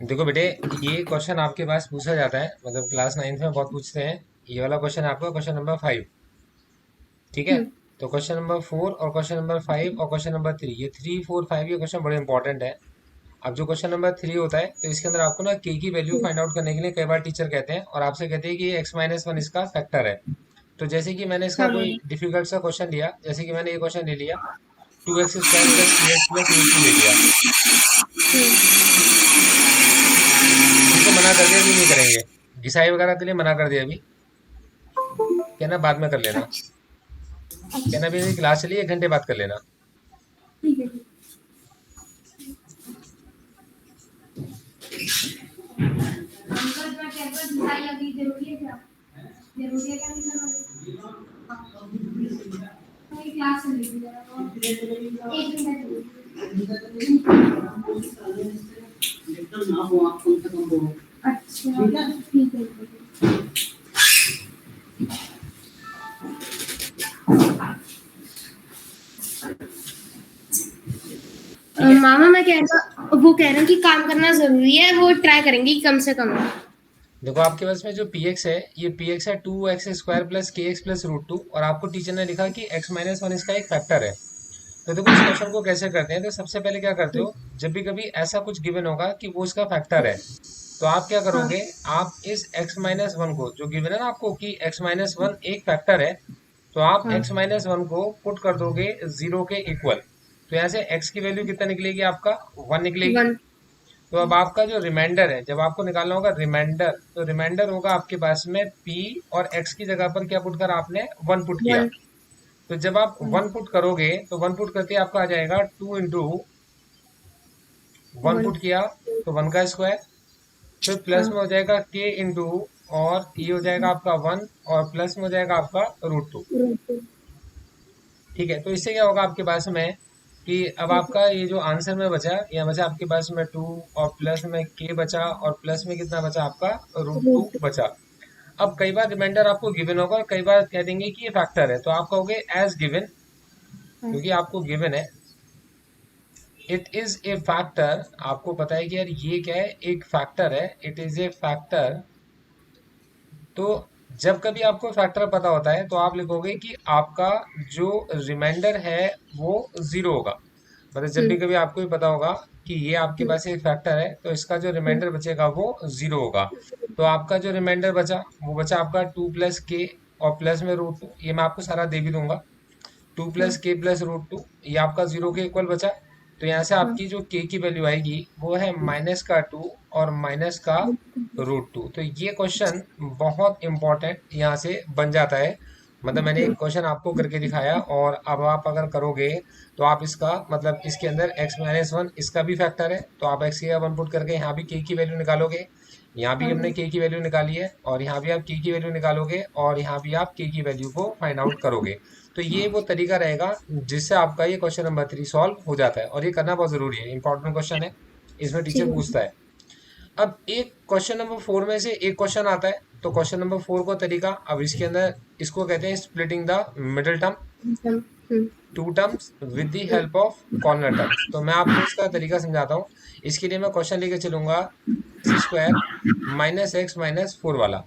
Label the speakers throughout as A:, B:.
A: देखो बेटे, ये क्वेश्चन आपके पास पूछा जाता है, मतलब क्लास 9th में बहुत पूछते हैं। ये वाला क्वेश्चन आपका क्वेश्चन नंबर 5। ठीक है।
B: हम्म।
A: तो क्वेश्चन नंबर 4 और क्वेश्चन नंबर 5 और क्वेश्चन नंबर 3, ये 3 4 5 ये क्वेश्चन बड़े इंपॉर्टेंट है। अब जो क्वेश्चन नंबर 3 होता है, तो इसके अंदर आपको ना के की वैल्यू
B: हम्म।
A: फाइंड आउट करने के लिए कई बार टीचर कहते हैं और आपसे कहते हैं कि ये एक्स माइनस वन इसका फैक्टर है। तो जैसे कि मैंने इसका
B: हाँ
A: कोई
B: मम्मी।
A: डिफिकल्ट सा क्वेश्चन लिया, जैसे कि मैंने ये क्वेश्चन ले लिया, 2x² प्लस के एक्स प्लस रूट टू ले लिया। इसको मना कर दिया कि नहीं करेंगे, घिसाई वगैरह के लिए मना कर दिया अभी। कहना बाद में कर लेना।
B: अच्छा।
A: कहना
B: अच्छा।
A: भी मेरी क्लास चली, 1 घंटे बाद कर लेना।
B: ठीक है, ठीक है। अच्छा, ठीक है।
A: ठीक है।
B: मामा मैं कह रहा वो कह रहा हूँ कि काम करना जरूरी है, वो ट्राई करेंगे कि कम से कम।
A: देखो आपके पास में जो पी एक्स है, ये पी एक्स है 2x² प्लस के एक्स प्लस रूट टू, और आपको टीचर ने लिखा कि एक्स माइनस वन इसका एक फैक्टर है। तो देखो इस क्वेश्चन को कैसे करते हैं, तो सबसे पहले क्या करते हो, जब भी कभी ऐसा कुछ गिवन होगा कि वो इसका फैक्टर है, तो आप क्या
B: हाँ।
A: करोगे, आप इस x माइनस वन को, जो गिवन है ना आपको कि x माइनस वन एक फैक्टर है, तो आप
B: हाँ।
A: x माइनस वन को पुट कर दोगे जीरो के इक्वल। तो यहाँ से x की वैल्यू कितना निकलेगी आपका, 1 निकलेगी।
B: वन।
A: तो अब आपका जो रिमाइंडर है, जब आपको निकालना होगा रिमाइंडर, तो रिमाइंडर होगा आपके पास में p, और x की जगह पर क्या पुट कर आपने 1 पुट किया।
B: वन।
A: तो जब आप 1 पुट करोगे, तो 1 पुट करके आपका आ जाएगा 2 इंटू 1
B: वन।
A: पुट किया, तो 1 का स्क्वायर। फिर प्लस
B: हाँ।
A: में हो जाएगा के इंटू, और ये हो जाएगा आपका 1, और प्लस में हो जाएगा आपका रूट टू। ठीक है। तो इससे क्या होगा आपके पास में कि अब आपका ये जो आंसर में बचा, यहाँ बचा आपके पास में 2, और प्लस में के बचा, और प्लस में कितना बचा आपका रूट टू
B: रूट।
A: बचा। अब कई बार रिमाइंडर आपको गिवन होगा और कई बार कह देंगे कि ये फैक्टर है, तो आप कहोगे एज गिवन,
B: हाँ।
A: क्योंकि आपको गिवन है इट इज ए फैक्टर। आपको पता है कि यार ये क्या है, एक फैक्टर है, इट इज ए फैक्टर। तो जब कभी आपको फैक्टर पता होता है, तो आप लिखोगे कि आपका जो रिमाइंडर है वो जीरो होगा। मतलब जब भी
B: हम्म।
A: कभी आपको भी पता होगा कि ये आपके पास एक फैक्टर है, तो इसका जो रिमाइंडर बचेगा वो जीरो होगा। तो आपका जो रिमाइंडर बचा, वो बचा आपका 2 प्लस के, और प्लस में रूट टू, ये मैं आपको सारा दे भी दूंगा। 2 प्लस के प्लस रूट टू, ये आपका जीरो के इक्वल बचा। तो यहाँ से
B: हाँ।
A: आपकी जो के की वैल्यू आएगी वो है -2 और -रूट टू। तो ये क्वेश्चन बहुत इंपॉर्टेंट यहाँ से बन जाता है। मतलब मैंने एक क्वेश्चन आपको करके दिखाया, और अब आप अगर करोगे, तो आप इसका मतलब इसके अंदर x माइनस वन इसका भी फैक्टर है, तो आप x का वन पुट करके यहाँ भी के की वैल्यू निकालोगे। यहाँ भी
B: हाँ
A: हमने
B: मम्मी।
A: के की वैल्यू निकाली है, और यहाँ भी आप के की वैल्यू निकालोगे, और यहाँ भी आप के की वैल्यू को फाइंड आउट करोगे। तो ये वो तरीका रहेगा जिससे आपका ये क्वेश्चन नंबर 3 सॉल्व हो जाता है, और ये करना बहुत जरूरी है, इंपॉर्टेंट क्वेश्चन है, इसमें टीचर
B: ठीक है।
A: पूछता है। अब एक क्वेश्चन नंबर 4 में से एक क्वेश्चन आता है, तो क्वेश्चन नंबर 4 को तरीका, अब इसके अंदर इसको कहते हैं splitting the middle term, two terms with the help of corner terms. तो मैं आपको इसका तरीका समझाता हूँ। इसके लिए मैं क्वेश्चन लेके चलूंगा x² minus x minus four वाला।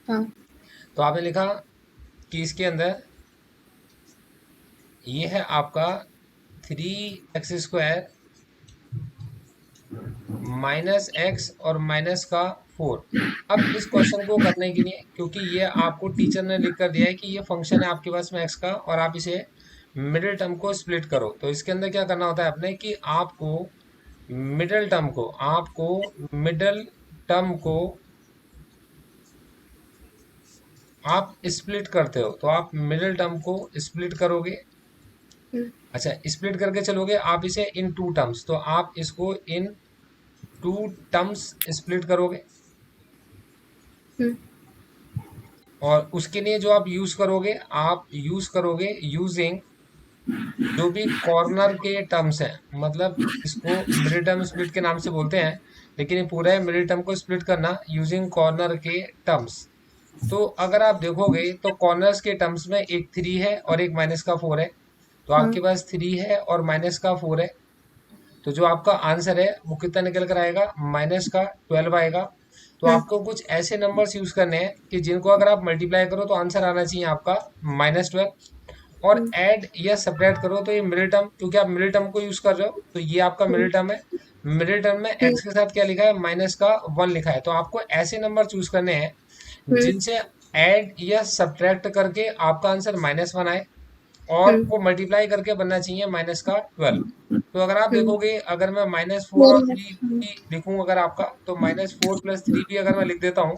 B: हाँ।
A: तो आपने लिखा कि इसके अंदर ये है आपका 3x² माइनस एक्स और माइनस का 4। अब इस क्वेश्चन को करने के लिए, क्योंकि ये आपको टीचर ने लिख कर दिया है कि ये फंक्शन है आपके पास में एक्स का, और आप इसे मिडिल टर्म को स्प्लिट करो, तो इसके अंदर क्या करना होता है अपने कि आपको मिडिल टर्म को आप स्प्लिट करते हो, तो आप मिडिल टर्म को स्प्लिट करोगे। अच्छा, स्प्लिट करके चलोगे आप इसे इन टू टर्म्स, तो आप इसको इन टू टर्म्स स्प्लिट करोगे। और उसके लिए जो आप यूज करोगे, आप यूज करोगे यूजिंग जो भी कॉर्नर के टर्म्स हैं, मतलब इसको मिडिल टर्म स्प्लिट के नाम से बोलते हैं, लेकिन ये पूरा है मिडिल टर्म को स्प्लिट करना यूजिंग कॉर्नर के टर्म्स। तो अगर आप देखोगे, तो कॉर्नर्स के टर्म्स में एक 3 है और एक -4 है। तो
B: हाँ।
A: आपके पास 3 है और -4 है। तो जो आपका आंसर है वो कितना निकल कर आएगा, -12 आएगा। तो आपको कुछ ऐसे नंबर्स यूज करने हैं कि जिनको अगर आप मल्टीप्लाई करो तो आंसर आना चाहिए आपका -12, और ऐड या सब्ट्रैक्ट करो तो ये मिडिल टर्म, क्योंकि आप मिडिल टर्म को यूज कर रहे हो तो ये आपका मिडिल टर्म है। मिडिल टर्म में एक्स के साथ क्या लिखा है, -1 लिखा है। तो आपको ऐसे नंबर चूज करने हैं जिनसे ऐड या सब्ट्रैक्ट करके आपका आंसर -1 आए, और वो मल्टीप्लाई करके बनना चाहिए -12। तो अगर आप देखोगे, अगर मैं -4 और 3 भी लिखूं अगर आपका, तो -4 + 3 भी अगर मैं लिख देता हूँ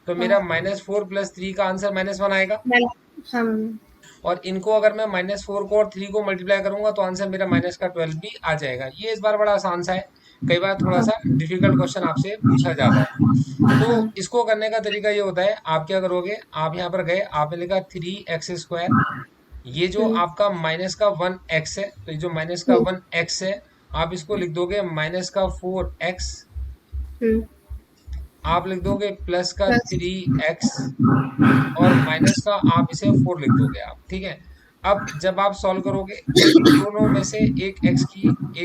A: तो मेरा -4 + 3 का आंसर -1 आएगा। और इनको अगर मैं -4 को और 3 को मल्टीप्लाई करूंगा तो आंसर मेरा -12 भी आ जाएगा। ये इस बार बड़ा आसान सा है, कई बार थोड़ा सा डिफिकल्ट क्वेश्चन आपसे पूछा जाता है। तो इसको करने का तरीका ये होता है, आप क्या करोगे, आप यहाँ पर गए, आपने लिखा 3x²। ये जो आपका -1 x है, तो ये जो -1 x है, आप इसको लिख दोगे -4x। आप लिख दोगे +3x, और माइनस का आप इसे 4 लिख दोगे आप, ठीक है। अब जब आप सॉल्व करोगे तो इन दोनों में से एक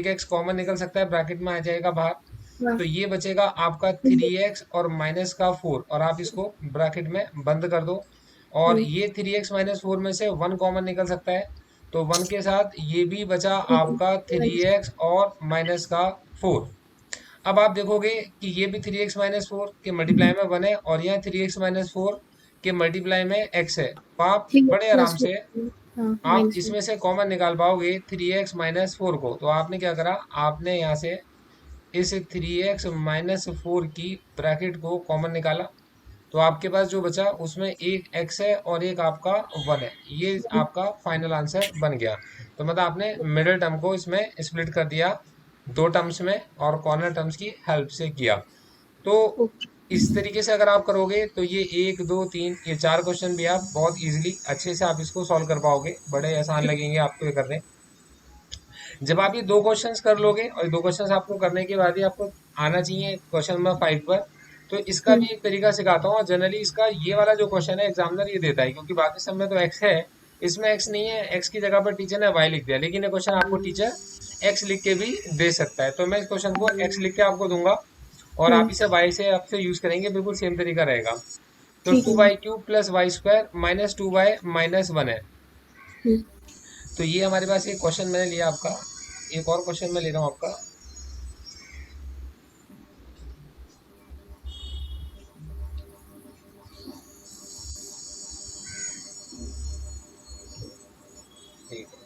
A: एक्स कॉमन निकल सकता है, ब्रैकेट में आ जाएगा बाहर। तो ये बचेगा आपका 3x और -4, और आप इसको ब्रैकेट में बंद कर दो। और ये 3x - 4 में से 1 कॉमन निकल सकता है, तो 1 के साथ ये भी बचा आपका 3x और -4। अब आप देखोगे कि ये भी 3x - 4 के मल्टीप्लाई में 1 है, और यहाँ 3x - 4 के मल्टीप्लाई में x है। तो आप बड़े आराम से आप इसमें से कॉमन निकाल पाओगे 3x - 4 को। तो आपने क्या करा, आपने यहाँ से इस 3x - 4 की ब्रैकेट को कॉमन निकाला, तो आपके पास जो बचा उसमें एक x है और एक आपका 1 है। ये आपका फाइनल आंसर बन गया। तो मतलब आपने मिडिल टर्म को इसमें स्प्लिट कर दिया दो टर्म्स में, और कॉर्नर टर्म्स की हेल्प से किया। तो इस तरीके से अगर आप करोगे तो ये 1 2 3 ये 4 क्वेश्चन भी आप बहुत इजीली अच्छे से आप इसको सॉल्व कर पाओगे, बड़े आसान लगेंगे आपको ये करने। जब आप ये दो क्वेश्चंस कर लोगे, और दो क्वेश्चंस आपको करने के बाद ही आपको आना चाहिए क्वेश्चन नंबर 5 पर, तो इसका भी एक तरीका सिखाता हूँ। जनरली इसका ये वाला जो क्वेश्चन है एग्जामिनर ये देता है, क्योंकि बाकी सब में तो एक्स है, इसमें एक्स नहीं है। एक्स की जगह पर टीचर ने वाई लिख दिया, लेकिन ये क्वेश्चन आपको टीचर एक्स लिख के भी दे सकता है। तो मैं इस क्वेश्चन को एक्स लिख के आपको दूंगा, और आप इसे वाई से आपसे यूज करेंगे, बिल्कुल सेम तरीका रहेगा। तो 2y³ + y² - 2y - 1 है। तो ये हमारे पास एक क्वेश्चन मैंने लिया आपका। एक और क्वेश्चन मैं ले रहा हूँ आपका। ठीक है,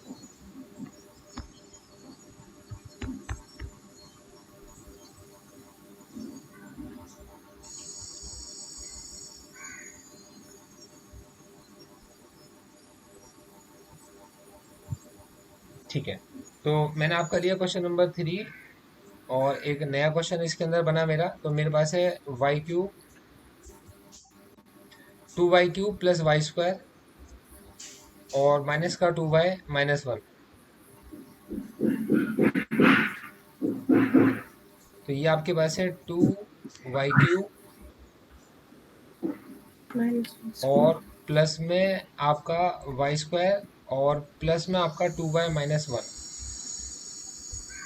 A: ठीक है। तो मैंने आपका लिया क्वेश्चन नंबर 3, और एक नया क्वेश्चन इसके अंदर बना मेरा। तो मेरे पास है y³ 2y³ + y² और माइनस का 2y - 1। तो ये आपके पास है 2y³ और प्लस में आपका y², और प्लस में आपका 2y - 1।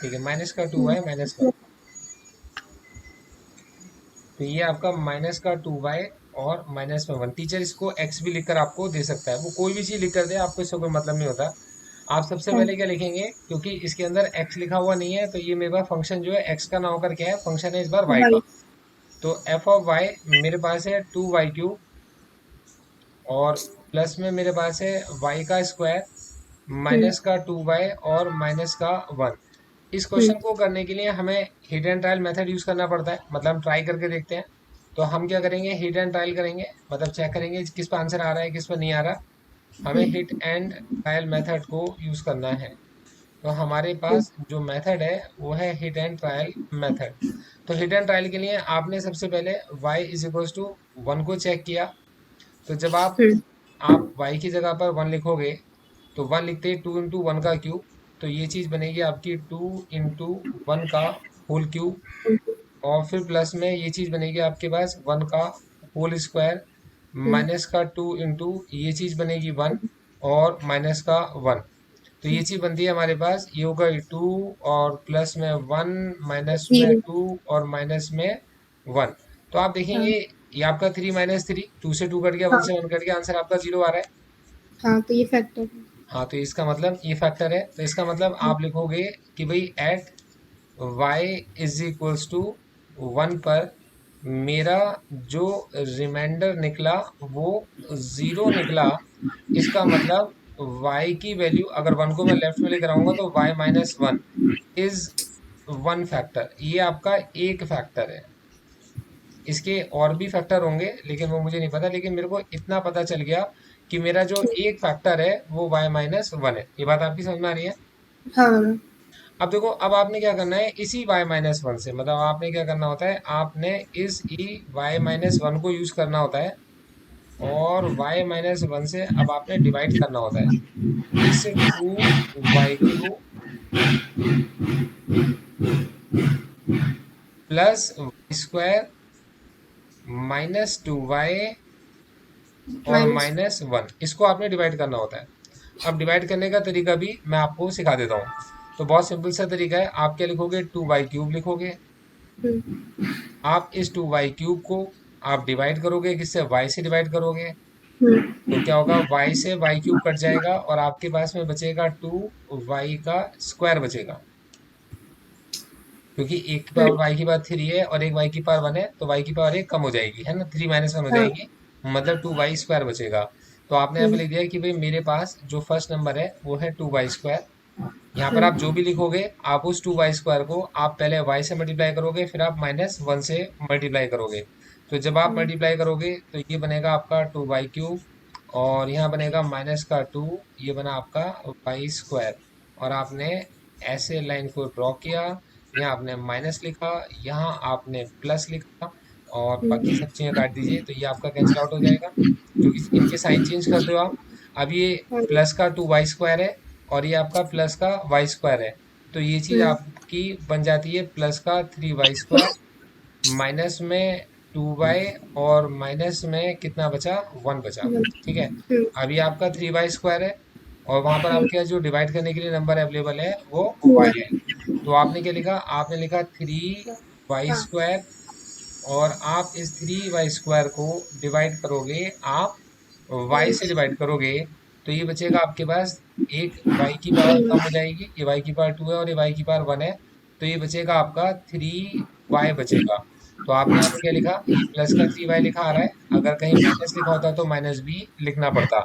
A: ठीक है, माइनस का 2y - 1। तो ये आपका माइनस का 2y और -1। टीचर इसको x भी लिखकर आपको दे सकता है, वो कोई भी चीज लिख कर दे, आपको इससे कोई मतलब नहीं होता। आप सबसे पहले क्या लिखेंगे, क्योंकि इसके अंदर x लिखा हुआ नहीं है, तो ये मेरे पास फंक्शन जो है x का ना होकर क्या है, फंक्शन है इस बार y का। तो f(y) मेरे पास है 2y³ और प्लस में मेरे पास है y का स्क्वायर माइनस का 2y और माइनस का 1। इस क्वेश्चन को करने के लिए हमें hit and trial method use करना पड़ता है, मतलब हम ट्राई करके देखते हैं। तो हम क्या करेंगे, हिट एंड ट्रायल करेंगे, मतलब चेक करेंगे किस पर आंसर आ रहा है किस पर नहीं आ रहा। हमें हिट एंड ट्रायल मेथड को यूज करना है। तो हमारे पास जो मेथड है वो है हिट एंड ट्रायल मेथड। तो हिट एंड ट्रायल के लिए आपने सबसे पहले y = 1 को चेक किया। तो जब आप y की जगह पर 1 लिखोगे, तो 1 लिखते ही 2 × 1 का क्यूब, तो ये चीज़ बनेगी आपकी 2 × 1 का होल क्यूब। और फिर प्लस में ये चीज़ बनेगी आपके पास 1 का होल स्क्वायर माइनस का 2 × ये चीज़ बनेगी 1 और माइनस का 1। तो ये चीज बनती है हमारे पास, ये होगा 2 और प्लस में 1, माइनस में
B: जीरो।
A: 2 और माइनस में 1। तो आप
B: हाँ।
A: देखेंगे ये आपका 3 माइनस 3, 2 से 2 कट गया, 1
B: हाँ।
A: से 1 कट गया, आंसर आपका 0 आ रहा है।
B: हाँ, तो ये फैक्टर है।
A: हाँ, तो इसका मतलब ये फैक्टर है, तो इसका मतलब आप लिखोगे कि भाई at y is equals to 1 पर मेरा जो रिमाइंडर निकला वो 0 निकला। इसका मतलब y की वैल्यू, अगर 1 को मैं लेफ्ट में लेकर आऊंगा तो y माइनस 1 इज 1 फैक्टर। ये आपका एक फैक्टर है। इसके और भी फैक्टर होंगे लेकिन वो मुझे नहीं पता, लेकिन मेरे को इतना पता चल गया कि मेरा जो एक फैक्टर है वो y माइनस 1 है। ये बात आपकी समझ में आ रही है?
B: हाँ।
A: अब देखो, अब आपने क्या करना है, इसी y माइनस 1 से, मतलब आपने क्या करना होता है, आपने इस y माइनस 1 को यूज करना होता है और y माइनस 1 से अब आपने डिवाइड करना होता है इस 2y cube plus Y square minus 2y और
B: माइनस।
A: माइनस 1, इसको आपने डिवाइड करना होता है। अब डिवाइड करने का तरीका भी मैं आपको सिखा देता हूँ। तो बहुत सिंपल सा तरीका है, आप क्या लिखोगे, 2y क्यूब लिखोगे। आप इस 2y क्यूब को आप डिवाइड करोगे, किससे, y से डिवाइड करोगे। तो क्या होगा, y से y क्यूब कट जाएगा और आपके पास में बचेगा 2y का स्क्वायर बचेगा, क्योंकि एक की पावर y की पावर 3 है और एक y की पावर 1 है, तो y की पावर 1 कम हो जाएगी, है ना, 3 माइनस 1 हो
B: हाँ।
A: जाएगी, मतलब 2y स्क्वायर बचेगा। तो आपने यहाँ पे लिख दिया कि भाई मेरे पास जो फर्स्ट नंबर है वो है 2y स्क्वायर। यहाँ पर आप जो भी लिखोगे, आप उस 2y स्क्वायर को आप पहले y से मल्टीप्लाई करोगे, फिर आप माइनस 1 से मल्टीप्लाई करोगे। तो जब आप मल्टीप्लाई करोगे तो ये बनेगा आपका 2y क्यूब और यहाँ बनेगा माइनस का 2, ये बना आपका y स्क्वायर। और आपने ऐसे लाइन को ड्रॉ किया, यहाँ आपने माइनस लिखा, यहाँ आपने प्लस लिखा और बाकी सब चीज़ें काट दीजिए, तो ये आपका कैंसिल आउट हो जाएगा, क्योंकि इनके साइन चेंज कर दो आप। अब ये प्लस का 2y स्क्वायर है और ये आपका प्लस का वाई स्क्वायर है, तो ये चीज़ आपकी बन जाती है प्लस का 3y स्क्वायर माइनस में 2y और माइनस में कितना बचा, 1 बचा। ठीक है, अभी आपका 3y स्क्वायर है और वहां पर आपके पास जो डिवाइड करने के लिए नंबर अवेलेबल है वो y है। तो आपने क्या लिखा, आपने लिखा 3y स्क्वायर और आप इस 3y स्क्वायर को डिवाइड करोगे, आप y से डिवाइड करोगे, तो ये बचेगा आपके पास, एक y की पावर कम हो जाएगी, ये y की पावर 2 है और ये y की पावर 1 है, तो ये बचेगा आपका 3y बचेगा। तो आपने यहाँ पे क्या लिखा, ये प्लस का 3y लिखा आ रहा है, अगर कहीं माइनस लिखा होता तो माइनस भी लिखना पड़ता।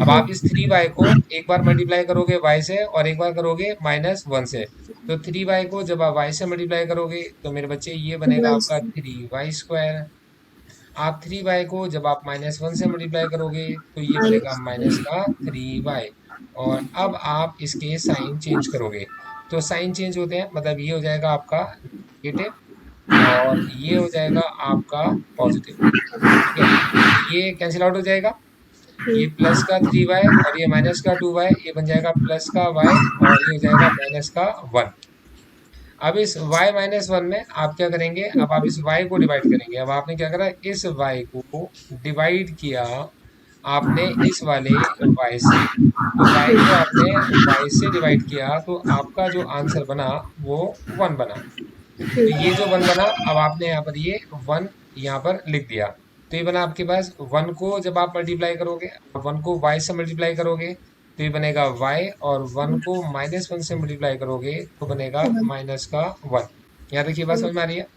A: अब आप इस 3y को एक बार मल्टीप्लाई करोगे y से और एक बार करोगे माइनस 1 से, तो 3y को जब आप y से मल्टीप्लाई करोगे तो मेरे बच्चे ये बनेगा आपका 3y स्क्वायर। आप 3y को जब आप माइनस 1 से मल्टीप्लाई करोगे तो ये बनेगा माइनस का 3y। और अब आप इसके साइन चेंज करोगे, तो साइन चेंज होते हैं, मतलब ये हो जाएगा आपका नेगेटिव और ये हो जाएगा आपका पॉजिटिव। ठीक है, तो ये कैंसिल आउट हो जाएगा, ये प्लस का 3y और ये माइनस का 2y, ये बन जाएगा प्लस का y और ये हो जाएगा माइनस का 1। अब इस y माइनस 1 में आप क्या करेंगे, अब आप इस y को डिवाइड करेंगे। अब आपने क्या करा, इस y को डिवाइड किया आपने इस वाले y से, तो y को आपने y से डिवाइड किया तो आपका जो आंसर बना वो 1 बना। तो ये जो 1 बना, अब आपने यहाँ पर ये 1 यहाँ पर लिख दिया, तो ये बना आपके पास 1 को जब आप मल्टीप्लाई करोगे, 1 को y से मल्टीप्लाई करोगे तो ये बनेगा y और 1 को माइनस 1 से मल्टीप्लाई करोगे तो बनेगा माइनस का 1। यहाँ तक ये बात समझ में आ रही है?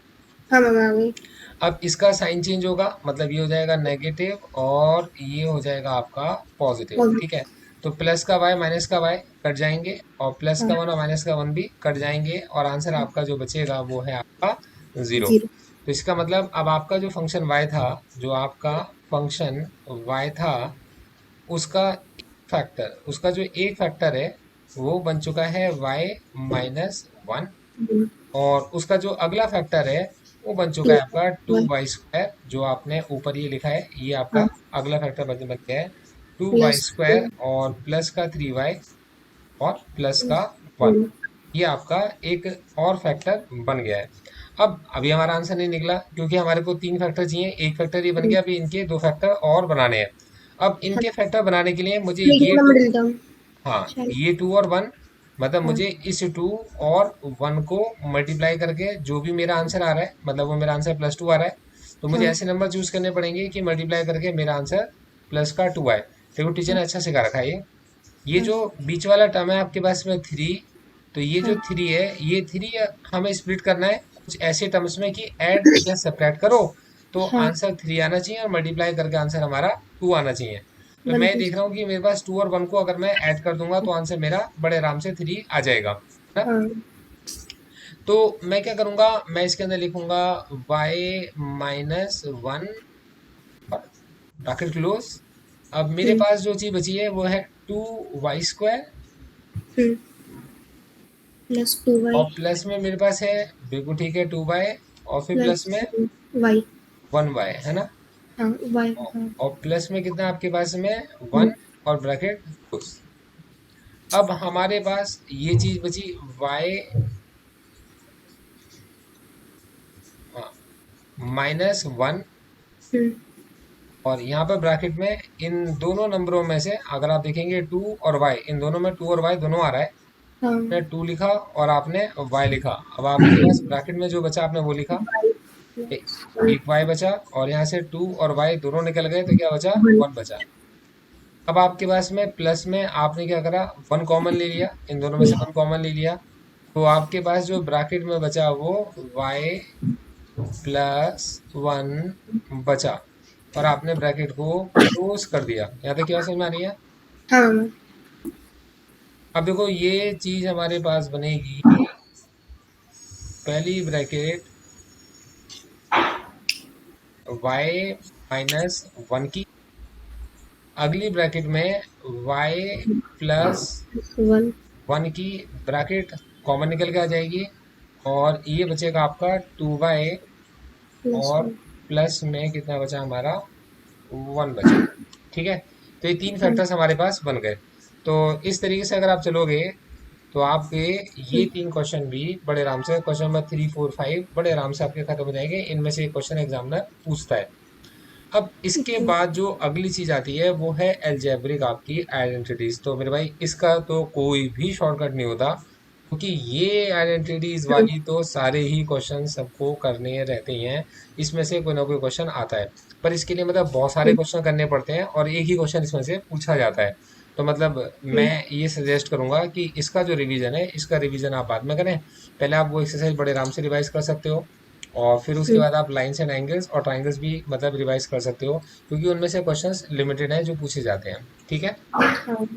B: हाँ मैम, आ गई।
A: अब इसका साइन चेंज होगा, मतलब ये हो जाएगा नेगेटिव और ये हो जाएगा आपका पॉजिटिव। ठीक है, तो प्लस का y माइनस का y कट जाएंगे और प्लस का 1 और माइनस का 1 भी कट जाएंगे और आंसर आपका जो बचेगा वो है आपका 0।
B: जीरो।
A: तो इसका मतलब अब आपका जो फंक्शन y था, जो आपका फंक्शन y था, उसका फैक्टर, उसका जो एक फैक्टर है वो बन चुका है y माइनस 1 और उसका जो अगला फैक्टर है वो बन चुका है आपका 2y स्क्वायर, जो आपने ऊपर ये लिखा है, ये आपका अगला फैक्टर बन गया है 2y
B: प्लस
A: स्क्वायर और प्लस का 3y और प्लस का 1। ये आपका एक और फैक्टर बन गया है। अब अभी हमारा आंसर नहीं निकला क्योंकि हमारे को 3 फैक्टर चाहिए, एक फैक्टर ये बन गया, अभी इनके 2 फैक्टर और बनाने हैं। अब इनके फैक्टर बनाने के लिए मुझे
B: एक
A: ये
B: नंबर
A: टू,
B: मिलता हूँ।
A: हाँ,
B: चलो।
A: ये 2 और 1, मतलब
B: हाँ
A: मुझे इस 2 और 1 को मल्टीप्लाई करके जो भी मेरा आंसर आ रहा है, मतलब वो मेरा आंसर +2 आ रहा है, तो मुझे
B: हाँ
A: ऐसे नंबर चूज करने पड़ेंगे कि मल्टीप्लाई करके मेरा आंसर प्लस का 2 आए। देखो टीचर
B: हाँ
A: ने अच्छा सिखा रखा है ये
B: हाँ
A: जो बीच वाला टर्म है आपके पास में 3, तो ये जो
B: हाँ
A: 3 है, ये 3 हमें स्प्लिट करना है कुछ ऐसे टर्म्स में कि ऐड या सब्ट्रैक्ट करो तो
B: हाँ।
A: आंसर 3 आना चाहिए और मल्टीप्लाई करके आंसर हमारा 2 आना चाहिए। तो
B: वन
A: मैं
B: टू।
A: देख रहा हूँ कि मेरे पास 2 और 1 को अगर मैं ऐड कर दूंगा तो आंसर मेरा बड़े आराम से 3 आ जाएगा, है ना।
B: हाँ।
A: तो मैं क्या करूंगा, मैं इसके अंदर लिखूंगा y-1 ब्रैकेट क्लोज। अब मेरे
B: हम्म
A: पास जो चीज बची है वो है 2y²
B: हम्म। +2y।
A: और प्लस में मेरे पास है, बिल्कुल ठीक है, 2y और फिर प्लस में
B: +1y।
A: 1y, है ना।
B: हाँ y।
A: और
B: हाँ।
A: और प्लस में कितना आपके पास में 1 और ब्रैकेट क्लोज। अब हमारे पास ये चीज बची y, -1,
B: हम्म
A: और यहाँ पर ब्रैकेट में इन दोनों नंबरों में से अगर आप देखेंगे 2 और y, इन दोनों में 2 और y दोनों आ रहा है।
B: हाँ।
A: आपने 2 लिखा और आपने y लिखा, अब आपके पास ब्रैकेट में जो बचा आपने वो लिखा। ए- एक y बचा और यहाँ से 2 और y दोनों निकल गए तो क्या बचा,
B: 1।
A: 1 बचा। अब आपके पास में प्लस में आपने क्या करा, 1 कॉमन ले लिया, इन दोनों में से 1 कॉमन ले लिया, तो आपके पास जो ब्रैकेट में बचा वो y+1 बचा, और आपने ब्रैकेट को क्लोज कर दिया। यहाँ तक क्या समझ में आ रही है।
B: हाँ।
A: अब देखो ये चीज हमारे पास बनेगी, पहली ब्रैकेट y-1 की, अगली ब्रैकेट में y+1
B: 1
A: की ब्रैकेट कॉमन निकल के आ जाएगी, और ये बचेगा आपका 2y, और
B: +1।
A: प्लस में कितना बचा हमारा, 1 बचा। ठीक है, तो ये 3
B: हाँ।
A: फैक्टर्स हमारे पास बन गए। तो इस तरीके से अगर आप चलोगे तो आपके ये 3 क्वेश्चन भी बड़े आराम से, क्वेश्चन नंबर 3 4 5 बड़े आराम से आपके खत्म हो जाएंगे। इनमें से एक क्वेश्चन एग्जामिनर पूछता है। अब इसके बाद जो अगली चीज आती है वो है एल्जेब्रिक आपकी आइडेंटिटीज। तो मेरे भाई इसका तो कोई भी शॉर्टकट नहीं होता, क्योंकि ये आइडेंटिटीज
B: हाँ।
A: वाली तो सारे ही क्वेश्चन सबको करने रहते हैं। इसमें से कोई ना कोई क्वेश्चन आता है, पर इसके लिए मतलब बहुत सारे क्वेश्चन करने पड़ते हैं और एक ही क्वेश्चन इसमें से पूछा जाता है। तो मतलब मैं ये सजेस्ट करूंगा कि इसका जो रिवीजन है, इसका रिवीजन आप बाद में करें। पहले आप वो एक्सरसाइज बड़े आराम से रिवाइज कर सकते हो, और फिर उसके बाद आप लाइन्स एंड एंगल्स और ट्राइंगल्स भी मतलब रिवाइज कर सकते हो, क्योंकि उनमें से क्वेश्चंस लिमिटेड हैं जो पूछे जाते हैं। ठीक है।
B: हाँ।